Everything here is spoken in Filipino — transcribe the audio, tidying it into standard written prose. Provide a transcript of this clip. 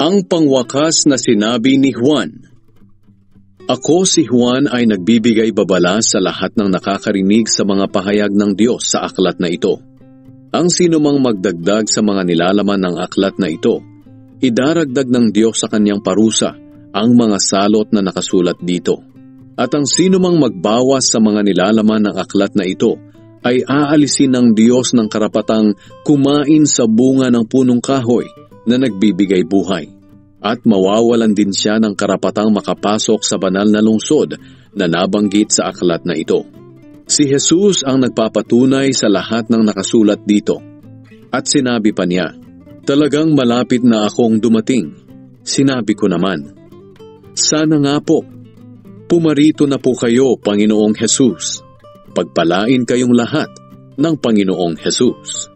Ang pangwakas na sinabi ni Juan. Ako si Juan ay nagbibigay babala sa lahat ng nakakarinig sa mga pahayag ng Diyos sa aklat na ito. Ang sinumang magdagdag sa mga nilalaman ng aklat na ito, idaragdag ng Diyos sa kanyang parusa ang mga salot na nakasulat dito. At ang sinumang magbawas sa mga nilalaman ng aklat na ito, ay aalisin ng Diyos ng karapatang kumain sa bunga ng punong kahoy na nagbibigay buhay. At mawawalan din siya ng karapatang makapasok sa banal na lungsod na nabanggit sa aklat na ito. Si Jesus ang nagpapatunay sa lahat ng nakasulat dito. At sinabi pa niya, "Talagang malapit na akong dumating." Sinabi ko naman, "Sana nga po, pumarito na po kayo, Panginoong Jesus. Pagpalain kayong lahat ng Panginoong Jesus."